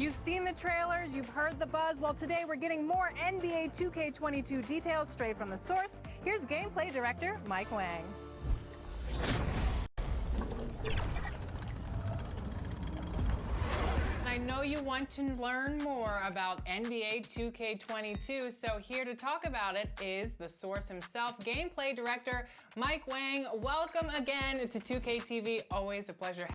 You've seen the trailers, you've heard the buzz. Well, today we're getting more NBA 2K22 details straight from the source. Here's gameplay director Mike Wang. I know you want to learn more about NBA 2K22, so here to talk about it is the source himself, gameplay director Mike Wang. Welcome again to 2K TV. Always a pleasure.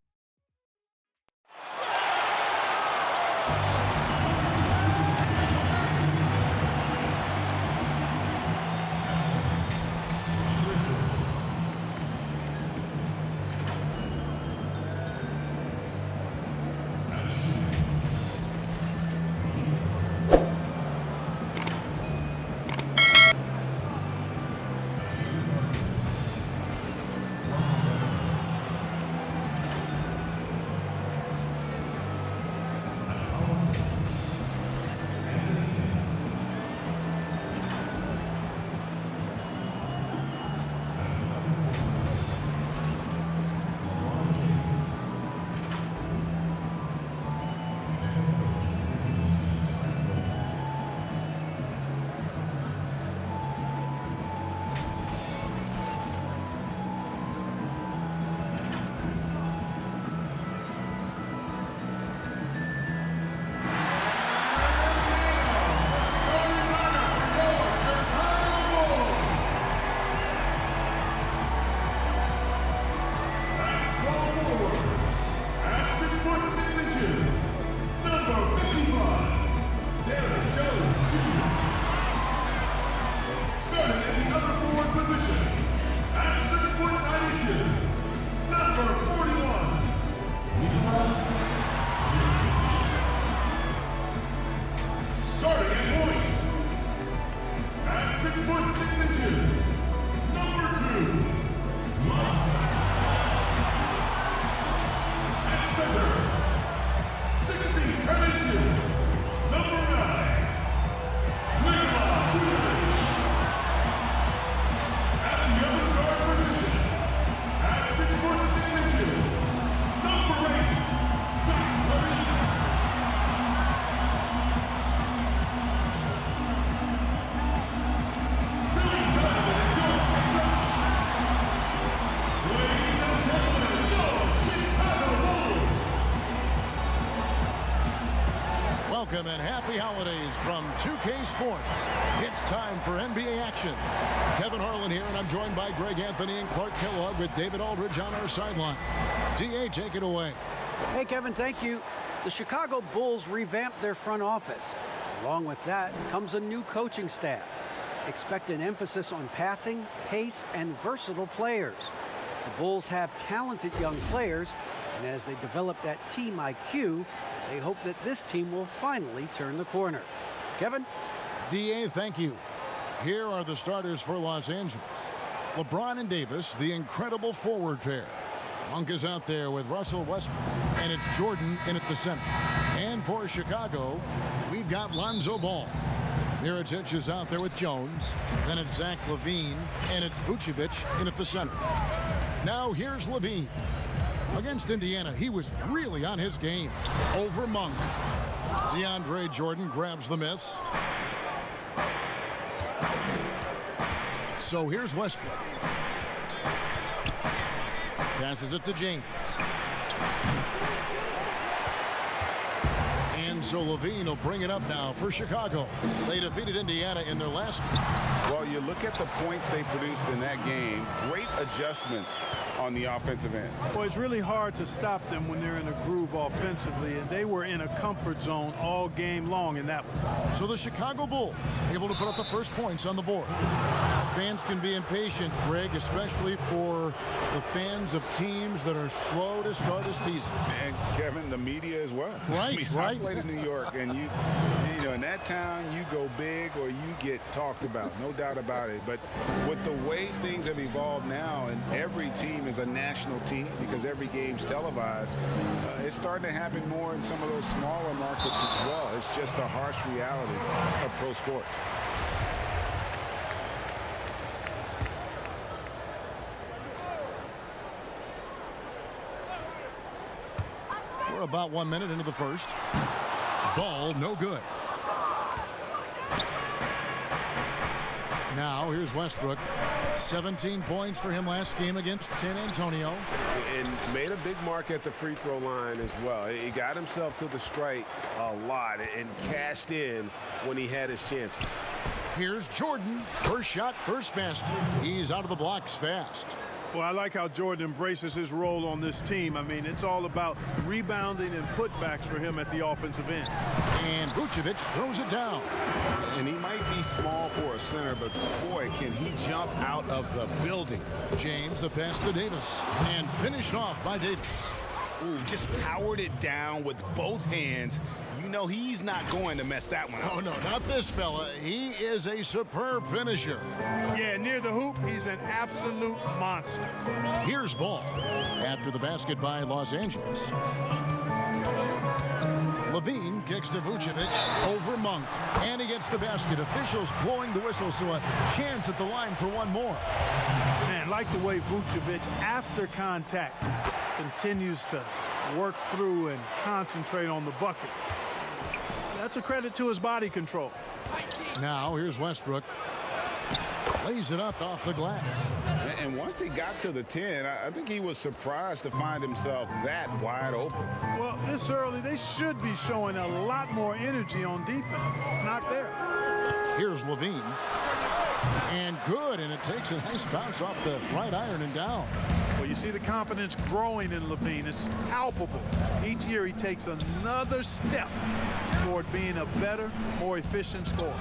Welcome and happy holidays from 2K Sports. It's time for NBA action. Kevin Harlan here, and I'm joined by Greg Anthony and Clark Kellogg with David Aldridge on our sideline. DA, take it away. Hey, Kevin, thank you. The Chicago Bulls revamped their front office. Along with that comes a new coaching staff. Expect an emphasis on passing, pace, and versatile players. The Bulls have talented young players, and as they develop that team IQ, they hope that this team will finally turn the corner. Kevin? DA, thank you. Here are the starters for Los Angeles. LeBron and Davis, the incredible forward pair. Monk is out there with Russell Westbrook, and it's Jordan in at the center. And for Chicago, we've got Lonzo Ball. Mirotic is out there with Jones. Then it's Zach LaVine, and it's Vucevic in at the center. Now here's LaVine. Against Indiana, he was really on his game. Over Monk. DeAndre Jordan grabs the miss. So here's Westbrook. Passes it to James. And so LaVine will bring it up now for Chicago. They defeated Indiana in their last game. Well, you look at the points they produced in that game. Great adjustments on the offensive end. Well, it's really hard to stop them when they're in a groove offensively, and they were in a comfort zone all game long in that one. So the Chicago Bulls able to put up the first points on the board. Fans can be impatient, Greg, especially for the fans of teams that are slow to start a season. And Kevin, the media as well. Right, I played in New York, and you know, in that town, you go big or you get talked about, no doubt about it. But with the way things have evolved now, and every team is a national team because every game's televised, it's starting to happen more in some of those smaller markets as well. It's just a harsh reality of pro sports. We're about 1 minute into the first. Ball no good. Now here's Westbrook. 17 points for him last game against San Antonio. And made a big mark at the free throw line as well. He got himself to the strike a lot and cashed in when he had his chances. Here's Jordan. First shot, first basket. He's out of the blocks fast. Well, I like how Jordan embraces his role on this team. I mean, it's all about rebounding and putbacks for him at the offensive end. And Vucevic throws it down. And he might be small for a center, but boy, can he jump out of the building. James, the pass to Davis. And finished off by Davis. Ooh, just powered it down with both hands. You know he's not going to mess that one up. Oh, no, not this fella. He is a superb finisher. Yeah, near the hoop, he's an absolute monster. Here's Ball. After the basket by Los Angeles. Levine kicks to Vucevic over Monk. And he gets the basket. Officials blowing the whistle, so a chance at the line for one more. Man, like the way Vucevic, after contact, continues to work through and concentrate on the bucket. That's a credit to his body control. Now here's Westbrook. Lays it up off the glass. And once he got to the 10, I think he was surprised to find himself that wide open. Well, this early, they should be showing a lot more energy on defense. It's not there. Here's Levine. And good, and it takes a nice bounce off the right iron and down. Well, you see the confidence growing in Levine. It's palpable. Each year he takes another step toward being a better, more efficient scorer.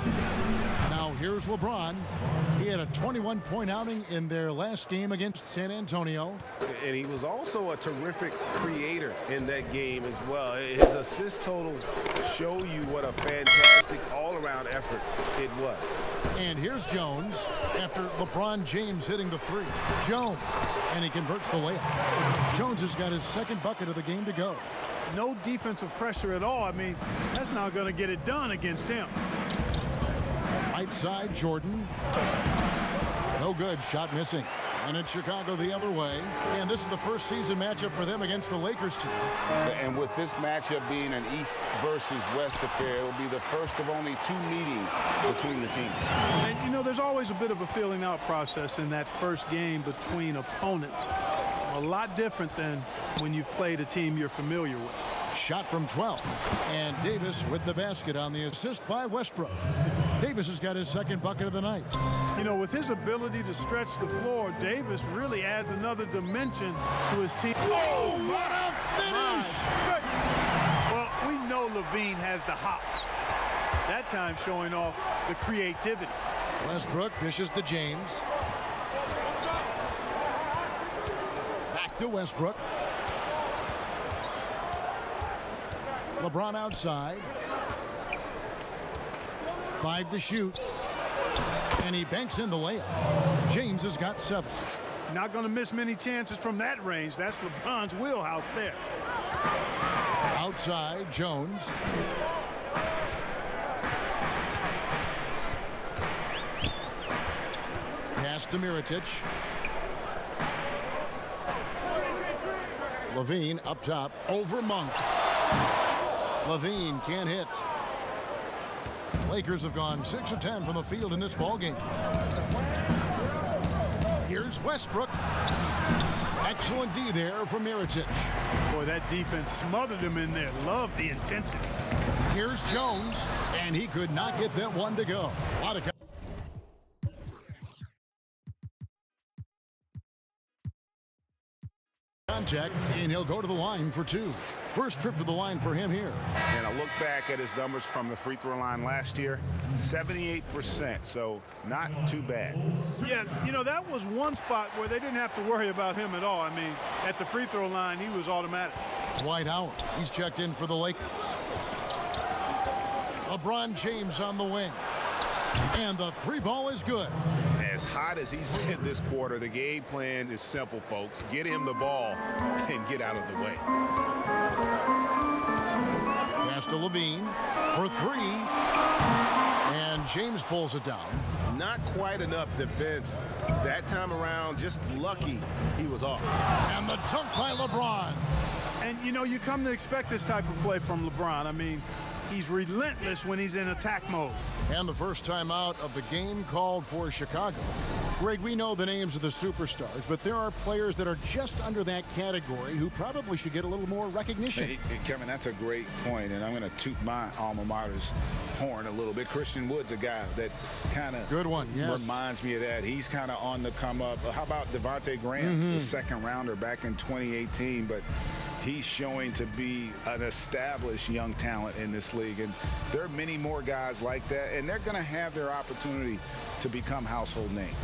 Now here's LeBron. He had a 21-point outing in their last game against San Antonio. And he was also a terrific creator in that game as well. His assist totals show you what a fantastic all-around effort it was. And here's Jones after LeBron James hitting the three. Jones, and he converts the layup. Jones has got his second bucket of the game to go. No defensive pressure at all. I mean, that's not going to get it done against him. Right side, Jordan. No good, shot missing. And it's Chicago the other way. And this is the first season matchup for them against the Lakers team. And with this matchup being an East versus West affair, it will be the first of only 2 meetings between the teams. And, you know, there's always a bit of a feeling out process in that first game between opponents. A lot different than when you've played a team you're familiar with. Shot from 12. And Davis with the basket on the assist by Westbrook. Davis has got his second bucket of the night. You know, with his ability to stretch the floor, Davis really adds another dimension to his team. Oh, what a finish! Well, we know Levine has the hops. That time showing off the creativity. Westbrook dishes to James. Back to Westbrook. LeBron outside. 5 to shoot. And he banks in the layup. James has got 7. Not going to miss many chances from that range. That's LeBron's wheelhouse there. Outside, Jones. Pass to Mirotic. Levine up top over Monk. Levine can't hit. Lakers have gone 6 of 10 from the field in this ballgame. Here's Westbrook. Excellent D there from Mirotic. Boy, that defense smothered him in there. Love the intensity. Here's Jones, and he could not get that one to go. A lot of contact, and he'll go to the line for 2. First trip to the line for him here. And I look back at his numbers from the free throw line last year, 78%, so not too bad. Yeah, you know, that was one spot where they didn't have to worry about him at all. I mean, at the free throw line, he was automatic. Dwight Howard, he's checked in for the Lakers. LeBron James on the wing. And the 3 ball is good. As hot as he's been this quarter, the game plan is simple, folks. Get him the ball and get out of the way. Pass to Levine for 3. And James pulls it down. Not quite enough defense that time around. Just lucky he was off. And the dunk by LeBron. And, you know, you come to expect this type of play from LeBron. I mean, He's relentless when he's in attack mode. And the first time out of the game called for Chicago. Greg, we know the names of the superstars, but there are players that are just under that category who probably should get a little more recognition. Hey, Kevin, that's a great point, and I'm going to toot my alma mater's horn a little bit. Christian Wood's a guy that kind of good one, yes. Reminds me of that. He's kind of on the come up. How about Devontae Graham, the second rounder back in 2018, but he's showing to be an established young talent in this league, and there are many more guys like that, and they're going to have their opportunity to become household names.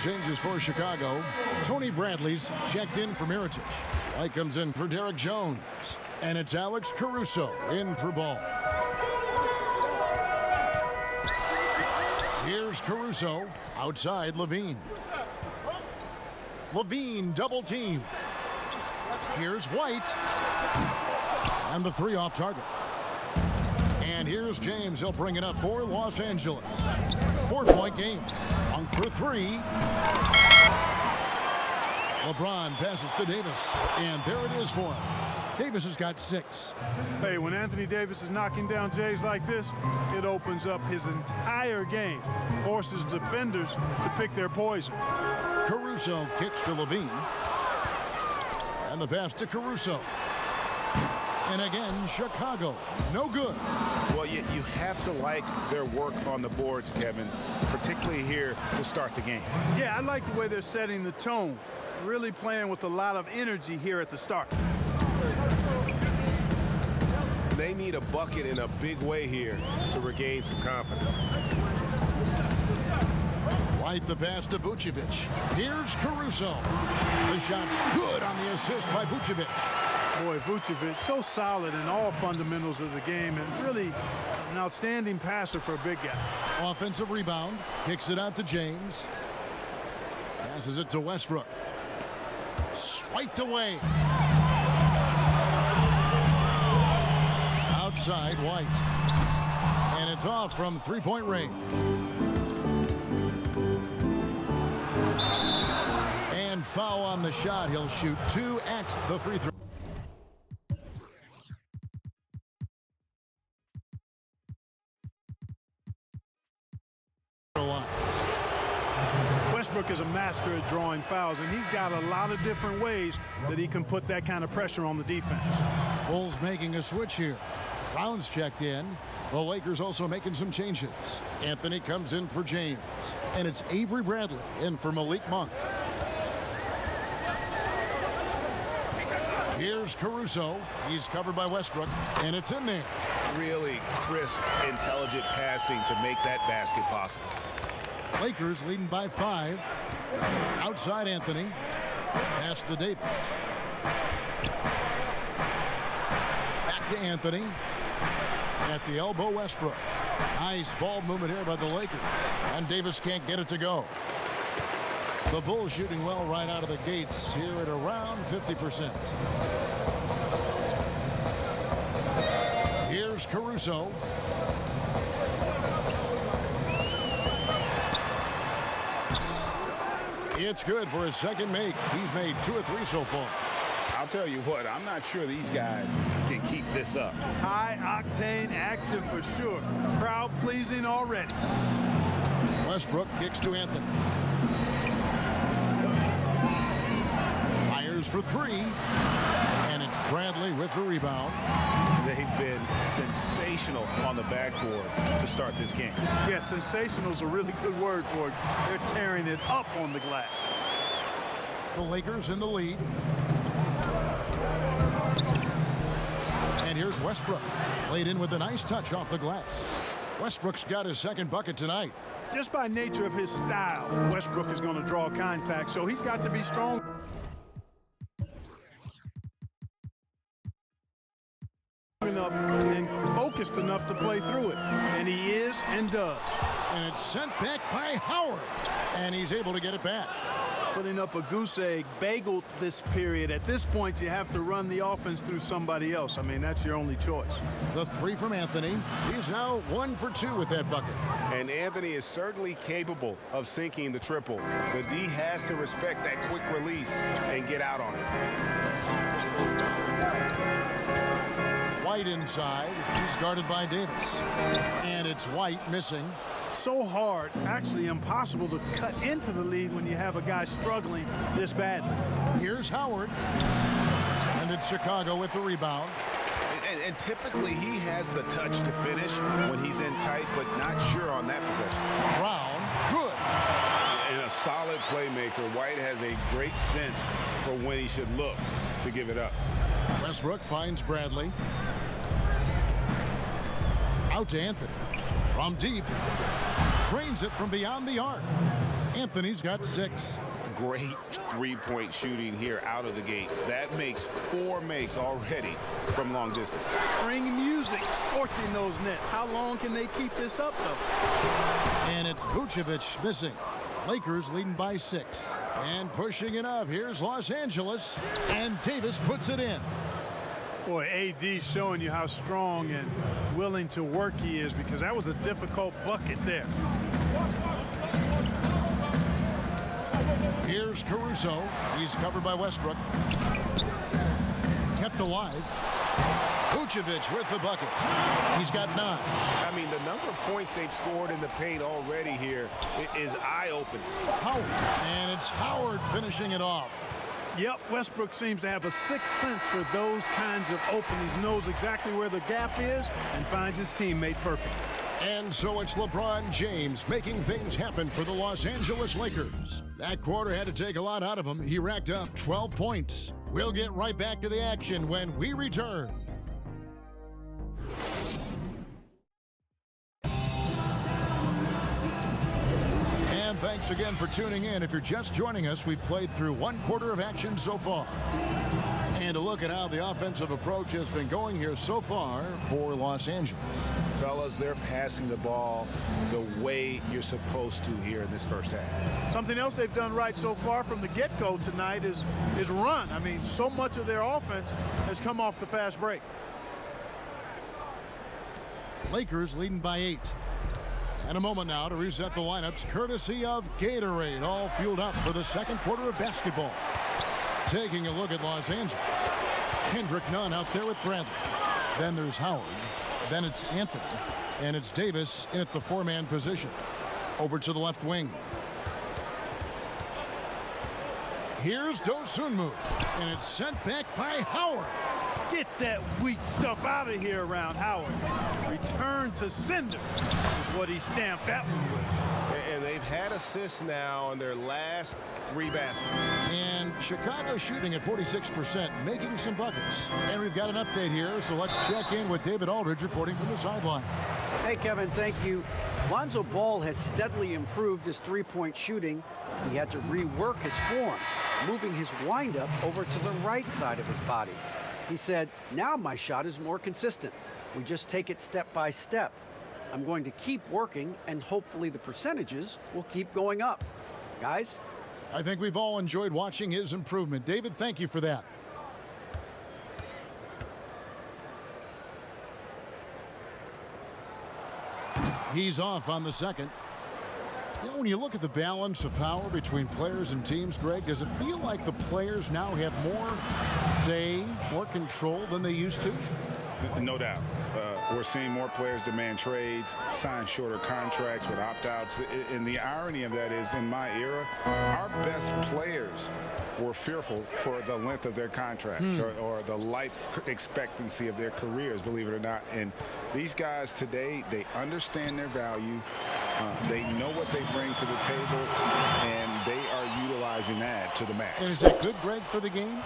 Changes for Chicago. Tony Bradley's checked in for Miritich. White comes in for Derek Jones. And it's Alex Caruso in for Ball. Here's Caruso. Outside Levine. Levine double team. Here's White. And the three off target. And here's James. He'll bring it up for Los Angeles. 4-point game. Monk for three. LeBron passes to Davis. And there it is for him. Davis has got 6. Hey, when Anthony Davis is knocking down Jays like this, it opens up his entire game. Forces defenders to pick their poison. Caruso kicks to Levine. And the pass to Caruso. And again, Chicago, no good. Well, you have to like their work on the boards, Kevin, particularly here to start the game. Yeah, I like the way they're setting the tone. Really playing with a lot of energy here at the start. They need a bucket in a big way here to regain some confidence. White the pass to Vucevic. Here's Caruso. The shot's good on the assist by Vucevic. Boy, Vucevic, so solid in all fundamentals of the game and really an outstanding passer for a big guy. Offensive rebound. Kicks it out to James. Passes it to Westbrook. Swiped away. Outside White. And it's off from three-point range. And foul on the shot. He'll shoot 2 at the free throw. Westbrook is a master at drawing fouls, and he's got a lot of different ways that he can put that kind of pressure on the defense. Bulls making a switch here. Brown's checked in. The Lakers also making some changes. Anthony comes in for James. And it's Avery Bradley in for Malik Monk. Here's Caruso. He's covered by Westbrook. And it's in there. Really crisp, intelligent passing to make that basket possible. Lakers leading by 5. Outside Anthony. Pass to Davis. Back to Anthony. At the elbow, Westbrook. Nice ball movement here by the Lakers. And Davis can't get it to go. The Bulls shooting well right out of the gates here at around 50%. Here's Caruso. It's good for his second make. He's made 2 or 3 so far. I'll tell you what, I'm not sure these guys can keep this up. High-octane action for sure. Crowd-pleasing already. Westbrook kicks to Anthony. Fires for 3. And it's Bradley with the rebound. They've been sensational on the backboard to start this game. Yeah, sensational is a really good word for it. They're tearing it up on the glass. The Lakers in the lead. And here's Westbrook. Laid in with a nice touch off the glass. Westbrook's got his second bucket tonight. Just by nature of his style, Westbrook is going to draw contact, so he's got to be strong enough and focused enough to play through it. And he is and does. And it's sent back by Howard. And he's able to get it back. Putting up a goose egg, bageled this period. At this point, you have to run the offense through somebody else. I mean, that's your only choice. The three from Anthony. He's now 1 for 2 with that bucket. And Anthony is certainly capable of sinking the triple. The D has to respect that quick release and get out on it. White inside. He's guarded by Davis. And it's White missing. So hard, actually impossible to cut into the lead when you have a guy struggling this badly. Here's Howard. And it's Chicago with the rebound. And typically he has the touch to finish when he's in tight, but not sure on that possession. Brown, good. And a solid playmaker. White has a great sense for when he should look to give it up. Westbrook finds Bradley. Out to Anthony. From deep. Trains it from beyond the arc. Anthony's got 6. Great three-point shooting here out of the gate. That makes 4 makes already from long distance. Bring music, scorching those nets. How long can they keep this up, though? And it's Vucevic missing. Lakers leading by 6. And pushing it up. Here's Los Angeles. And Davis puts it in. Boy, AD showing you how strong and willing to work he is, because that was a difficult bucket there. Here's Caruso. He's covered by Westbrook. Kept alive. Vucevic with the bucket. He's got 9. I mean, the number of points they've scored in the paint already here is eye-opening. Howard. And it's Howard finishing it off. Yep, Westbrook seems to have a sixth sense for those kinds of openings, knows exactly where the gap is, and finds his teammate perfect. And so it's LeBron James making things happen for the Los Angeles Lakers. That quarter had to take a lot out of him. He racked up 12 points. We'll get right back to the action when we return. Thanks again for tuning in. If you're just joining us, we've played through 1 quarter of action so far. And a look at how the offensive approach has been going here so far for Los Angeles. Fellas, they're passing the ball the way you're supposed to here in this first half. Something else they've done right so far from the get-go tonight is run. I mean, so much of their offense has come off the fast break. Lakers leading by 8. And a moment now to reset the lineups, courtesy of Gatorade, all fueled up for the second quarter of basketball. Taking a look at Los Angeles. Kendrick Nunn out there with Bradley. Then there's Howard. Then it's Anthony. And it's Davis in at the 4-man position. Over to the left wing. Here's Dosunmu. And it's sent back by Howard. Get that weak stuff out of here around Howard. Return to sender is what he stamped that one with. And they've had assists now on their last 3 baskets. And Chicago shooting at 46%, making some buckets. And we've got an update here, so let's check in with David Aldridge reporting from the sideline. Hey, Kevin, thank you. Lonzo Ball has steadily improved his three-point shooting. He had to rework his form, moving his windup over to the right side of his body. He said, now my shot is more consistent. We just take it step by step. I'm going to keep working, and hopefully the percentages will keep going up. Guys? I think we've all enjoyed watching his improvement. David, thank you for that. He's off on the second. You know, when you look at the balance of power between players and teams, Greg, does it feel like the players now have more say, more control than they used to? No doubt. We're seeing more players demand trades, sign shorter contracts with opt-outs. And the irony of that is, in my era, our best players were fearful for the length of their contracts or the life expectancy of their careers, believe it or not. And these guys today, they understand their value. They know what they bring to the table, and they are utilizing that to the max. And is that good, Greg, for the game?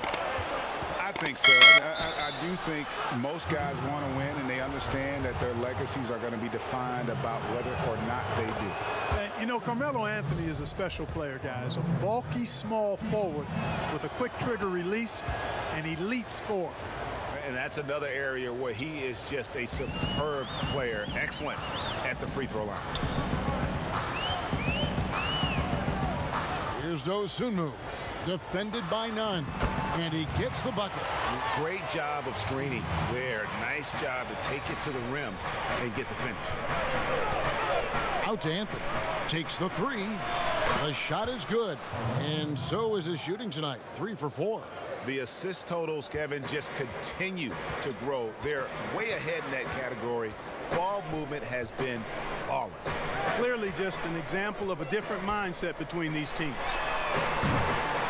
I think so. I do think most guys want to win, and they understand that their legacies are going to be defined about whether or not they do. And, you know, Carmelo Anthony is a special player, guys. A bulky, small forward with a quick trigger release, an elite scorer. And that's another area where he is just a superb player, excellent at the free throw line. Here's Dosunmu, defended by Nunn, and he gets the bucket. Great job of screening there. Nice job to take it to the rim and get the finish. Out to Anthony. Takes the three. The shot is good. And so is his shooting tonight. 3 for 4. The assist totals, Kevin, just continue to grow. They're way ahead in that category. Ball movement has been flawless. Clearly just an example of a different mindset between these teams.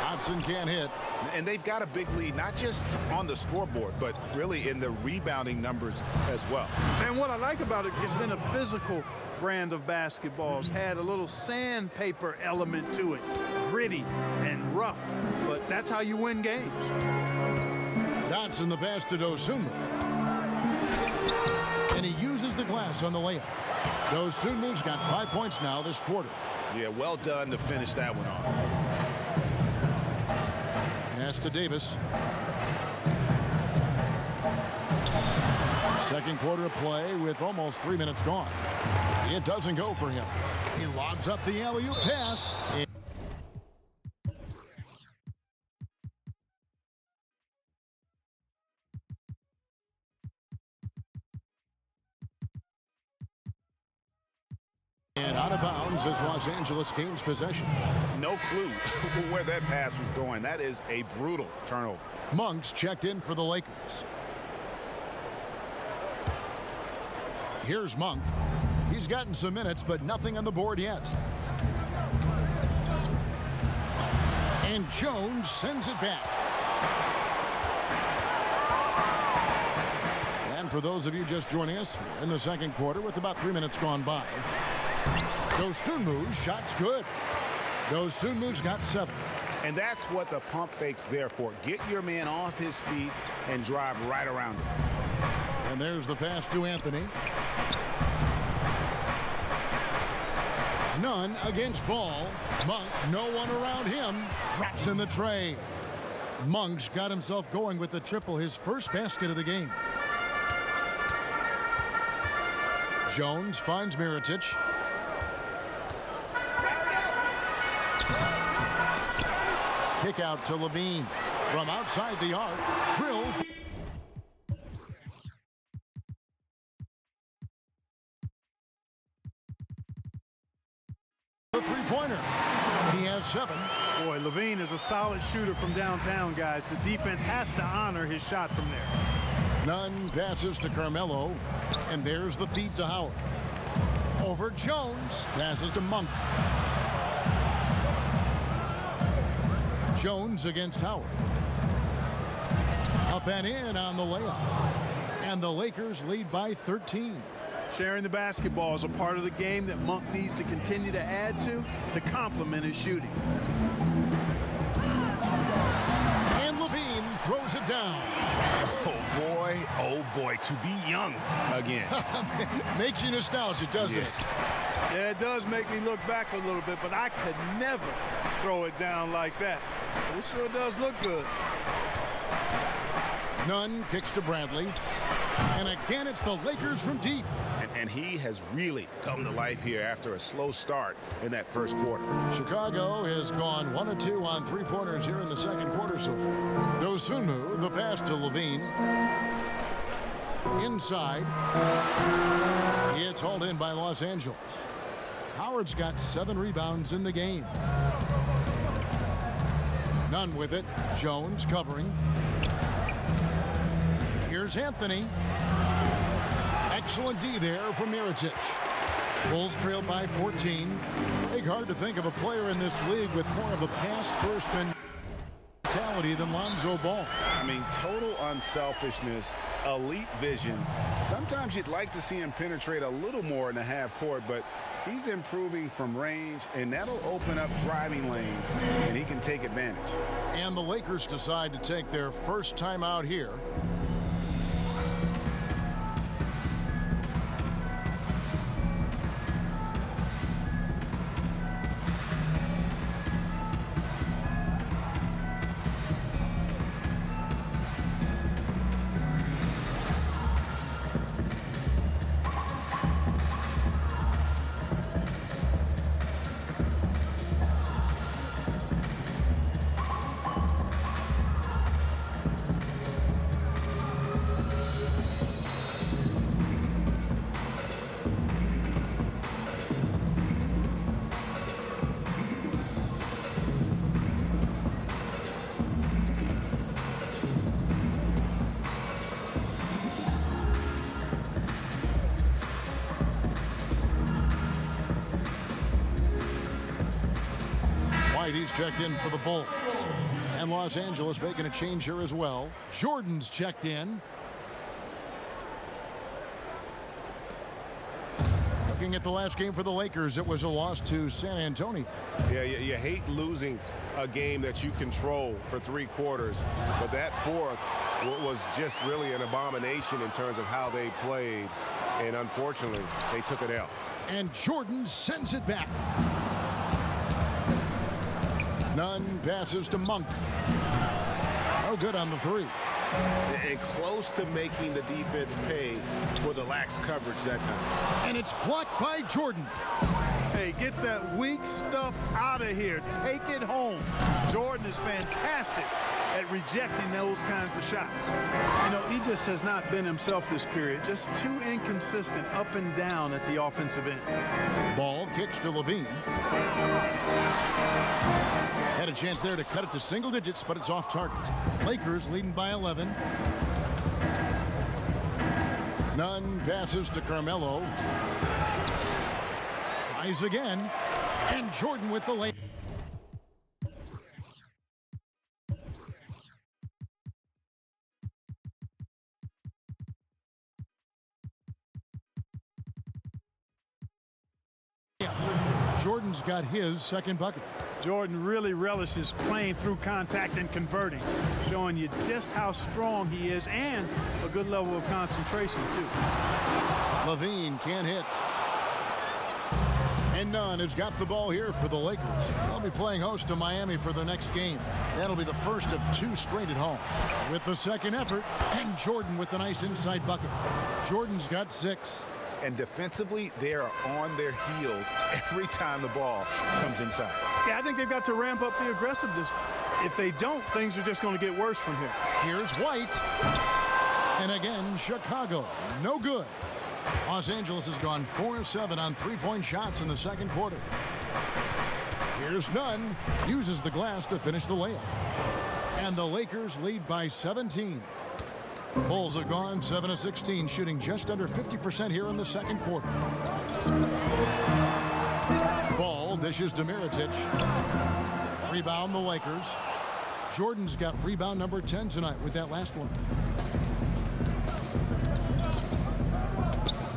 Hudson can't hit. And they've got a big lead, not just on the scoreboard, but really in the rebounding numbers as well. And what I like about it, it's been a physical brand of basketball. It's had a little sandpaper element to it, gritty and rough, but that's how you win games. Dotson the pass to Dosunmu. And he uses the glass on the layup. Dosunmu's got 5 points now this quarter. Yeah, well done to finish that one off. Pass to Davis. Second quarter of play with almost 3 minutes gone. It doesn't go for him. He lobs up the alley-oop pass. And out of bounds as Los Angeles gains possession. No clue where that pass was going. That is a brutal turnover. Monk's checked in for the Lakers. Here's Monk. He's gotten some minutes, but nothing on the board yet. And Jones sends it back. And for those of you just joining us, we're in the second quarter with about 3 minutes gone by. Dosunmu's shot's good. Dosunmu's got 7. And that's what the pump fake's there for. Get your man off his feet and drive right around him. And there's the pass to Anthony. None against Ball. Monk, no one around him. Drops in the tray. Monk's got himself going with the triple, his first basket of the game. Jones finds Mirotic. Kick out to Levine. From outside the arc, drills. The three-pointer. He has 7. Boy, Levine is a solid shooter from downtown, guys. The defense has to honor his shot from there. Nunn passes to Carmelo, and there's the feed to Howard. Over Jones, passes to Monk. Jones against Howard. Up and in on the layup. And the Lakers lead by 13. Sharing the basketball is a part of the game that Monk needs to continue to add to complement his shooting. And Levine throws it down. Oh boy, to be young again. Makes you nostalgic, doesn't it? Yeah, it does make me look back a little bit, but I could never throw it down like that. It sure does look good. Nunn kicks to Bradley. And again, it's the Lakers from deep. And he has really come to life here after a slow start in that first quarter. Chicago has gone 1 of 2 on three-pointers here in the second quarter so far. Dosunmu, the pass to Levine. Inside. It's hauled in by Los Angeles. Howard's got 7 rebounds in the game. Nunn with it. Jones covering. Here's Anthony. Excellent D there from Mirotic. Bulls trail by 14. Big hard to think of a player in this league with more of a pass-first mentality than Lonzo Ball. I mean, total unselfishness, elite vision. Sometimes you'd like to see him penetrate a little more in the half court, but he's improving from range, and that'll open up driving lanes, and he can take advantage. And the Lakers decide to take their first time out here. White, he's checked in for the Bulls. And Los Angeles making a change here as well. Jordan's checked in. Looking at the last game for the Lakers, it was a loss to San Antonio. Yeah, you hate losing a game that you control for 3 quarters, but that fourth was just really an abomination in terms of how they played, and unfortunately, they took it out. And Jordan sends it back. Nunn passes to Monk. No good on the 3. And close to making the defense pay for the lax coverage that time. And it's blocked by Jordan. Hey, get that weak stuff out of here. Take it home. Jordan is fantastic at rejecting those kinds of shots. You know, he just has not been himself this period. Just too inconsistent up and down at the offensive end. Ball kicks to Levine. Had a chance there to cut it to single digits, but it's off target. Lakers leading by 11. Nunn passes to Carmelo. Tries again. And Jordan with the lay. Jordan's got his second bucket. Jordan really relishes playing through contact and converting, showing you just how strong he is and a good level of concentration, too. Levine can't hit. And Nunn has got the ball here for the Lakers. They'll be playing host to Miami for the next game. That'll be the first of 2 straight at home. With the second effort, and Jordan with the nice inside bucket. Jordan's got 6. And defensively, they are on their heels every time the ball comes inside. Yeah, I think they've got to ramp up the aggressiveness. If they don't, things are just going to get worse from here. Here's White. And again, Chicago. No good. Los Angeles has gone 4 of 7 on 3-point shots in the second quarter. Here's Nunn. Uses the glass to finish the layup. And the Lakers lead by 17. Bulls have gone 7 of 16, shooting just under 50% here in the second quarter. Ball dishes to Mirotic. Rebound the Lakers. Jordan's got rebound number 10 tonight with that last one.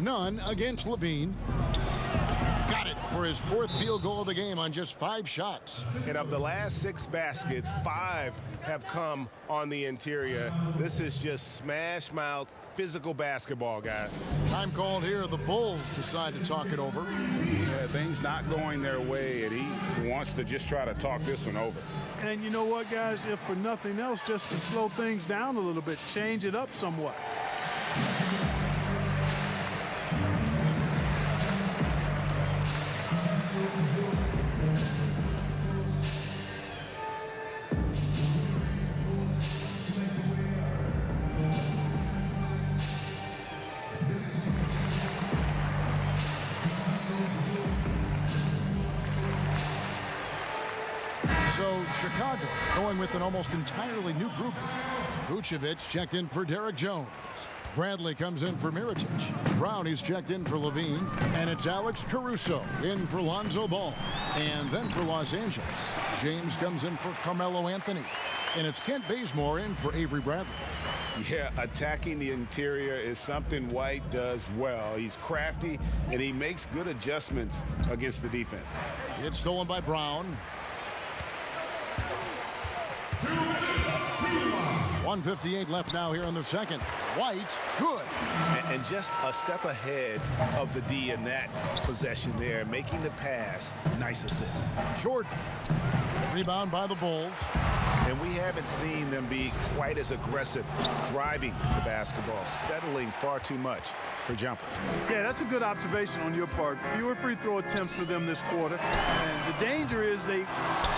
Nunn against Levine. Got it for his 4th field goal of the game on just 5 shots. And of the last 6 baskets, 5 have come on the interior. This is just smash mouth physical basketball, guys. Time called here. The Bulls decide to talk it over. Yeah, things not going their way, and he wants to just try to talk this one over. And you know what, guys? If for nothing else, just to slow things down a little bit, change it up somewhat. So Chicago going with an almost entirely new group. Vucevic checked in for Derek Jones. Bradley comes in for Mirotic. Brown is checked in for Levine. And it's Alex Caruso in for Lonzo Ball. And then for Los Angeles, James comes in for Carmelo Anthony. And it's Kent Bazemore in for Avery Bradley. Yeah, attacking the interior is something White does well. He's crafty, and he makes good adjustments against the defense. It's stolen by Brown. 1:58 left now here in the second. White, good. And just a step ahead of the D in that possession there, making the pass. Nice assist. Jordan. Rebound by the Bulls. And we haven't seen them be quite as aggressive driving the basketball, settling far too much for jumpers. Yeah, that's a good observation on your part. Fewer free throw attempts for them this quarter. And the danger is they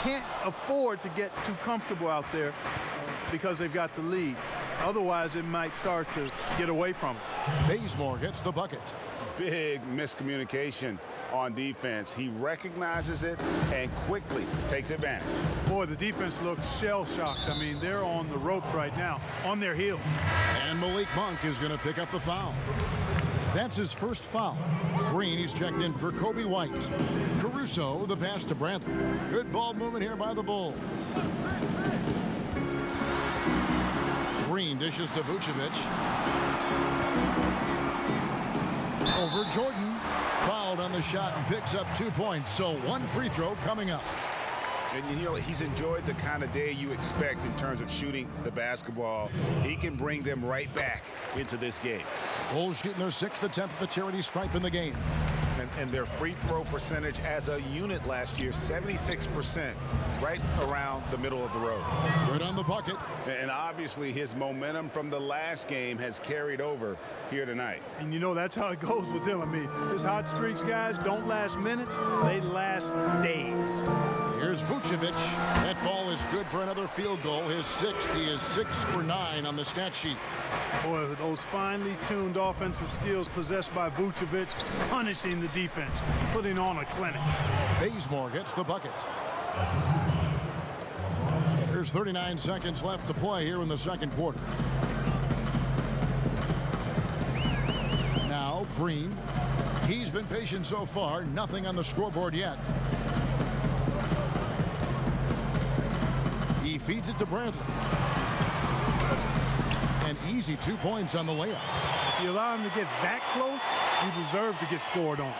can't afford to get too comfortable out there because they've got the lead. Otherwise, it might start to get away from them. Bazemore gets the bucket. Big miscommunication on defense. He recognizes it and quickly takes advantage. Boy, the defense looks shell-shocked. I mean, they're on the ropes right now, on their heels. And Malik Monk is going to pick up the foul. That's his first foul. Green, he's checked in for Kobe White. Caruso, the pass to Bradley. Good ball movement here by the Bulls. Green dishes to Vucevic. Over Jordan. Fouled on the shot and picks up 2 points. So one free throw coming up. And you know, he's enjoyed the kind of day you expect in terms of shooting the basketball. He can bring them right back into this game. Bulls shooting their 6th attempt at the charity stripe in the game. And their free throw percentage as a unit last year, 76%, right around the middle of the road. Good on the bucket. And obviously his momentum from the last game has carried over here tonight. And you know, that's how it goes with him. I mean, his hot streaks, guys, don't last minutes. They last days. Here's Vucevic. That ball is good for another field goal. His 6th. He is 6 for 9 on the stat sheet. Boy, those finely tuned offensive skills possessed by Vucevic, punishing the defense, putting on a clinic. Bazemore gets the bucket. There's 39 seconds left to play here in the second quarter. Now Green. He's been patient so far. Nothing on the scoreboard yet. He feeds it to Bradley. An easy 2 points on the layup. If you allow him to get that close, you deserve to get scored on.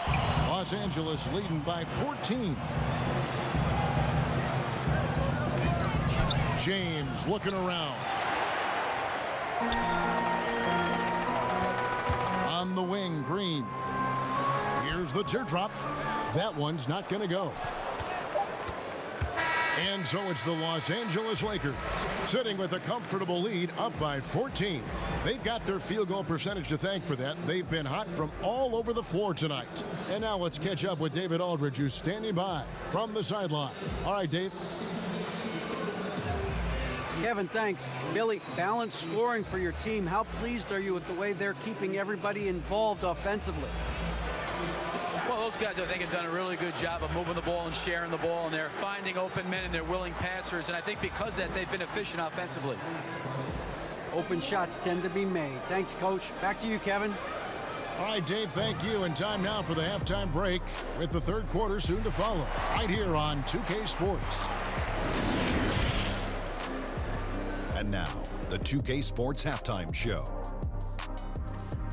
Los Angeles leading by 14. James looking around. On the wing, Green. Here's the teardrop. That one's not going to go. And so it's the Los Angeles Lakers sitting with a comfortable lead, up by 14. They've got their field goal percentage to thank for that. They've been hot from all over the floor tonight. And now let's catch up with David Aldridge, who's standing by from the sideline. All right, Dave. Kevin, thanks. Billy, balanced scoring for your team. How pleased are you with the way they're keeping everybody involved offensively? Well, those guys, I think, have done a really good job of moving the ball and sharing the ball, and they're finding open men and they're willing passers, and I think because of that, they've been efficient offensively. Open shots tend to be made. Thanks, Coach. Back to you, Kevin. All right, Dave, thank you. And time now for the halftime break with the third quarter soon to follow. Right here on 2K Sports. And now, the 2K Sports Halftime Show.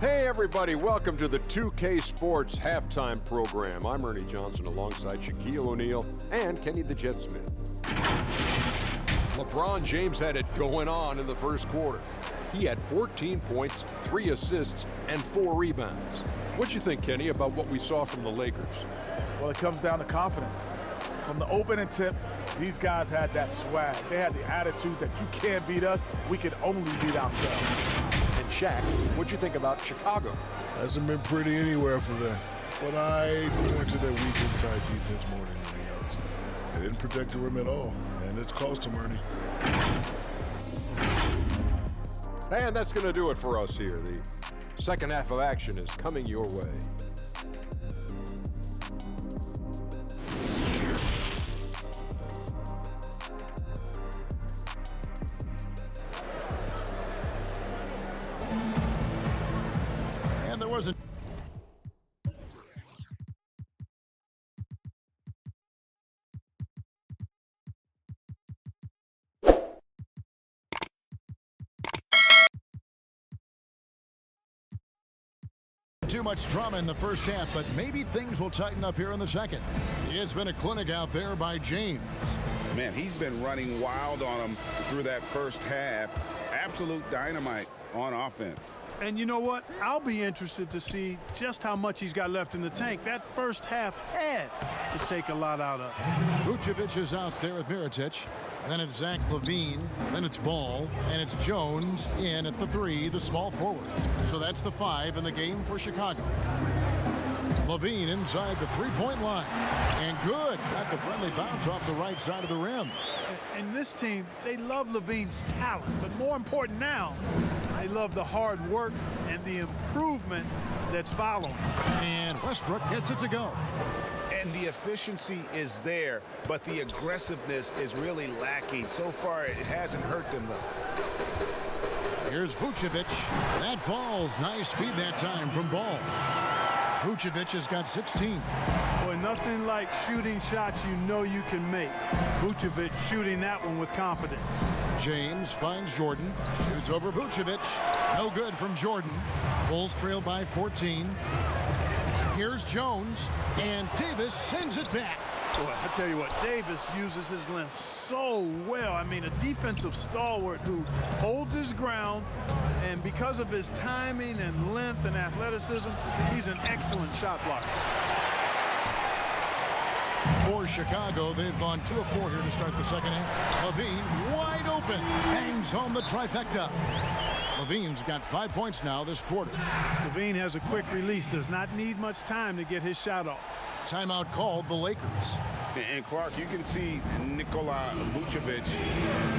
Hey everybody, welcome to the 2K Sports Halftime Program. I'm Ernie Johnson alongside Shaquille O'Neal and Kenny the Jet Smith. LeBron James had it going on in the first quarter. He had 14 points, 3 assists, and 4 rebounds. What'd you think, Kenny, about what we saw from the Lakers? Well, it comes down to confidence. From the opening tip, these guys had that swag. They had the attitude that you can't beat us, we can only beat ourselves. Shaq, what'd you think about Chicago? Hasn't been pretty anywhere for them. But I point to their weak inside defense more than anything else. They didn't protect the rim at all, and it's cost them, Ernie. And that's going to do it for us here. The second half of action is coming your way. Wasn't too much drama in the first half, but maybe things will tighten up here in the second. It's been a clinic out there by James. Man, he's been running wild on him through that first half. Absolute dynamite on offense. And you know what? I'll be interested to see just how much he's got left in the tank. That first half had to take a lot out of. Vucevic is out there with Mirotic. Then it's Zach LaVine. Then it's Ball. And it's Jones in at the 3, the small forward. So that's the 5 in the game for Chicago. LaVine inside the three-point line. And good. Got the friendly bounce off the right side of the rim. And this team, they love LaVine's talent. But more important now, they love the hard work and the improvement that's following. And Westbrook gets it to go. And the efficiency is there, but the aggressiveness is really lacking. So far, it hasn't hurt them, though. Here's Vucevic. That falls. Nice feed that time from Ball. Vucevic has got 16. Boy, nothing like shooting shots you know you can make. Vucevic shooting that one with confidence. James finds Jordan. Shoots over Vucevic. No good from Jordan. Bulls trail by 14. Here's Jones. And Davis sends it back. Boy, I tell you what, Davis uses his length so well. I mean, a defensive stalwart who holds his ground, and because of his timing and length and athleticism, he's an excellent shot blocker. For Chicago, they've gone 2 of 4 here to start the second half. Levine wide open, bangs home the trifecta. Levine's got 5 points now this quarter. Levine has a quick release, does not need much time to get his shot off. Timeout called the Lakers. And Clark, you can see Nikola Vucevic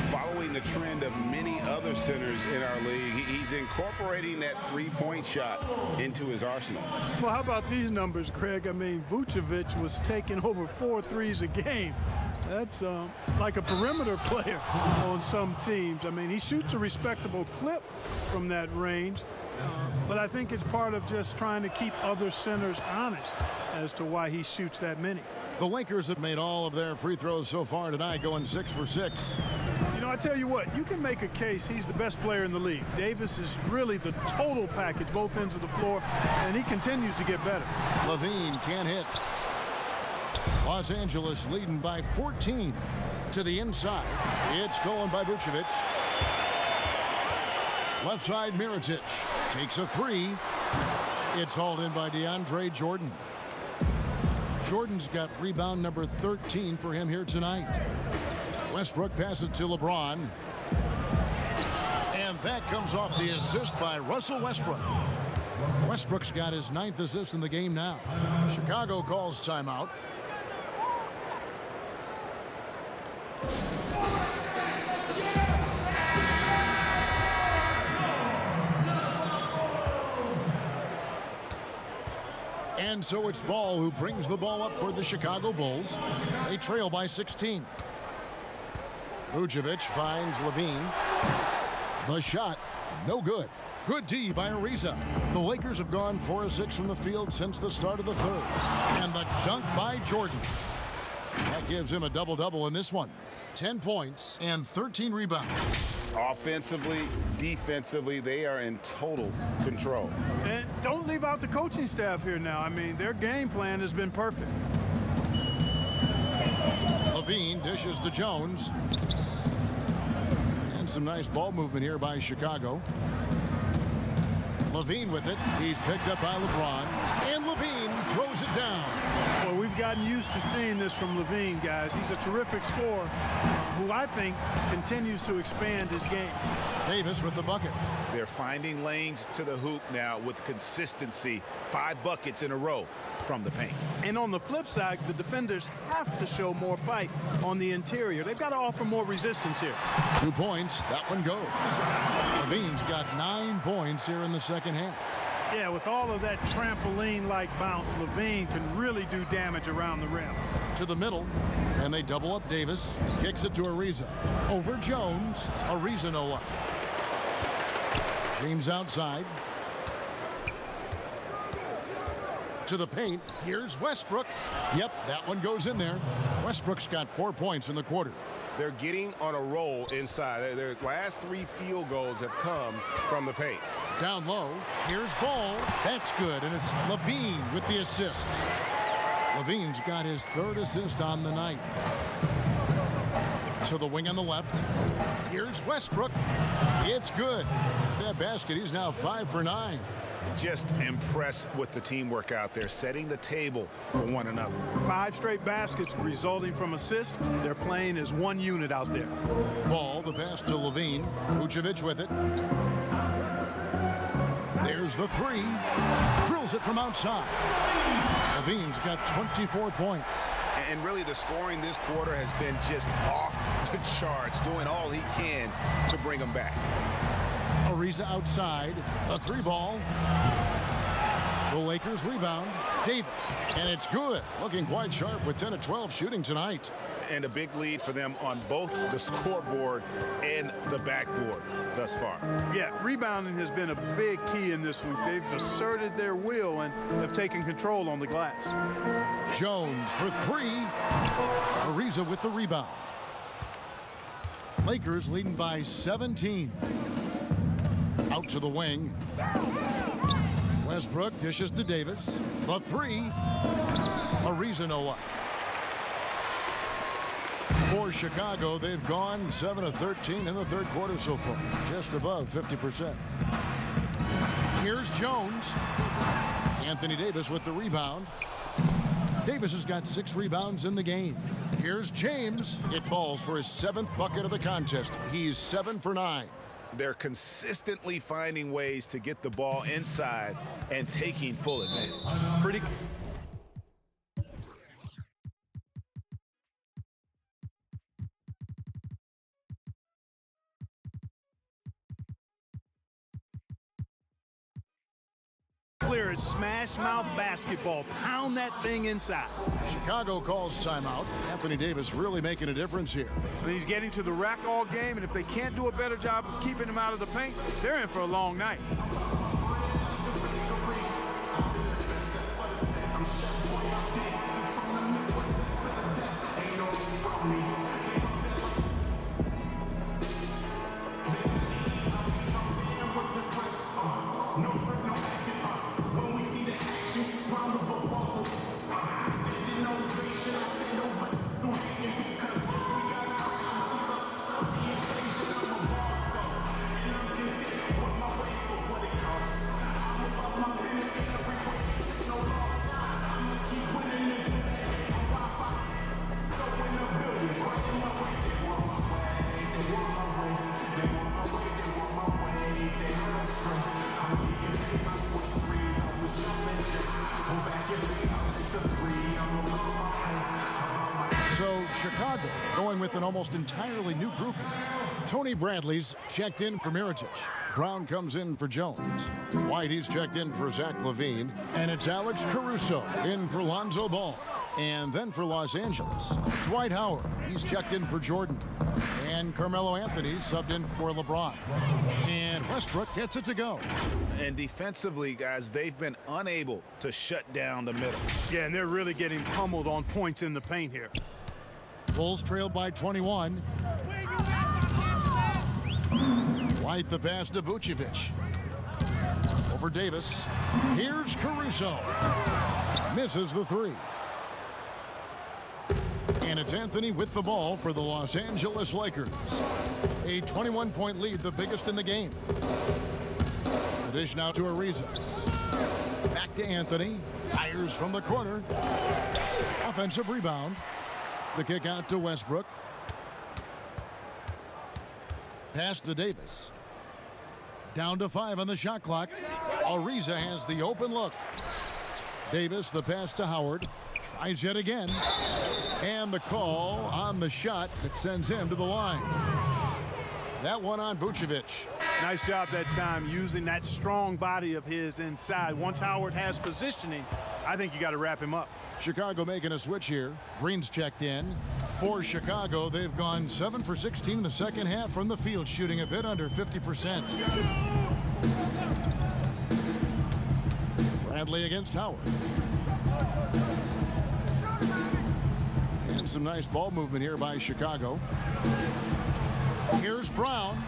following the trend of many other centers in our league. He's incorporating that three-point shot into his arsenal. Well, how about these numbers, Greg? I mean, Vucevic was taking over 4 threes a game. That's like a perimeter player on some teams. I mean, he shoots a respectable clip from that range. But I think it's part of just trying to keep other centers honest as to why he shoots that many. The Lakers have made all of their free throws so far tonight, going 6 for 6. You know, I tell you what, you can make a case he's the best player in the league. Davis is really the total package, both ends of the floor, and he continues to get better. Levine can't hit. Los Angeles leading by 14 to the inside. It's stolen by Vucevic. Left side, Mirotic takes a 3. It's hauled in by DeAndre Jordan. Jordan's got rebound number 13 for him here tonight. Westbrook passes to LeBron. And that comes off the assist by Russell Westbrook. Westbrook's got his 9th assist in the game now. Chicago calls timeout. And so it's Ball who brings the ball up for the Chicago Bulls. They trail by 16. Vucevic finds Levine. The shot, no good. Good D by Ariza. The Lakers have gone 4 of 6 from the field since the start of the third. And the dunk by Jordan. That gives him a double-double in this one. 10 points and 13 rebounds. Offensively, defensively, they are in total control. And don't leave out the coaching staff here now. I mean, their game plan has been perfect. Levine dishes to Jones. And some nice ball movement here by Chicago. Levine with it. He's picked up by LeBron. And Levine throws it down. Well, we've gotten used to seeing this from Levine, guys. He's a terrific scorer who I think continues to expand his game. Davis with the bucket. They're finding lanes to the hoop now with consistency. 5 buckets in a row from the paint. And on the flip side, the defenders have to show more fight on the interior. They've got to offer more resistance here. 2 points. That one goes. Levine's got 9 points here in the second half. Yeah, with all of that trampoline-like bounce, Levine can really do damage around the rim. To the middle, and they double up Davis. Kicks it to Ariza. Over Jones. Ariza no luck. James outside. To the paint. Here's Westbrook. Yep, that one goes in there. Westbrook's got 4 points in the quarter. They're getting on a roll inside. Their last 3 field goals have come from the paint. Down low, here's Ball. That's good, and it's Levine with the assist. Levine's got his 3rd assist on the night. To the wing on the left. Here's Westbrook. It's good. That basket, he's now 5 for 9. Just impressed with the teamwork out there, setting the table for one another. 5 straight baskets resulting from assists. They're playing as one unit out there. Ball, the pass to Levine. Vucevic with it. There's the 3. Drills it from outside. Levine's got 24 points. And really the scoring this quarter has been just off the charts, doing all he can to bring them back. Ariza outside, a 3 ball. The Lakers rebound. Davis, and it's good. Looking quite sharp with 10 of 12 shooting tonight. And a big lead for them on both the scoreboard and the backboard. thus far. Yeah, rebounding has been a big key in this one. They've asserted their will and have taken control on the glass. Jones for three. Ariza with the rebound. Lakers leading by 17. Out to the wing. Westbrook dishes to Davis. The three. Ariza no up. For Chicago, they've gone 7 of 13 in the third quarter so far, just above 50%. Here's Jones. Anthony Davis with the rebound. Davis has got 6 rebounds in the game. Here's James. It falls for his 7th bucket of the contest. He's 7 for 9. They're consistently finding ways to get the ball inside and taking full advantage. Pretty clear as smash mouth basketball. Pound that thing inside. Chicago calls timeout. Anthony Davis really making a difference here. But he's getting to the rack all game, and if they can't do a better job of keeping him out of the paint, they're in for a long night. So Chicago going with an almost entirely new group. Tony Bradley's checked in for Mirotic. Brown comes in for Jones. White, he's checked in for Zach LaVine. And it's Alex Caruso in for Lonzo Ball. And then for Los Angeles, Dwight Howard. He's checked in for Jordan. And Carmelo Anthony's subbed in for LeBron. And Westbrook gets it to go. And defensively, guys, they've been unable to shut down the middle. Yeah, and they're really getting pummeled on points in the paint here. Bulls trailed by 21. White the pass to Vucevic. Over Davis. Here's Caruso. Misses the three. And it's Anthony with the ball for the Los Angeles Lakers. A 21-point lead, the biggest in the game. The dish now to Ariza. Back to Anthony. Fires from the corner. Offensive rebound. The kick out to Westbrook. Pass to Davis. Down to 5 on the shot clock. Ariza has the open look. Davis, the pass to Howard. Tries yet again. And the call on the shot that sends him to the line. That one on Vucevic. Nice job that time using that strong body of his inside. Once Howard has positioning, I think you got to wrap him up. Chicago making a switch here. Green's checked in. For Chicago, they've gone 7 for 16 in the second half from the field, shooting a bit under 50%. Bradley against Howard. And some nice ball movement here by Chicago. Here's Brown.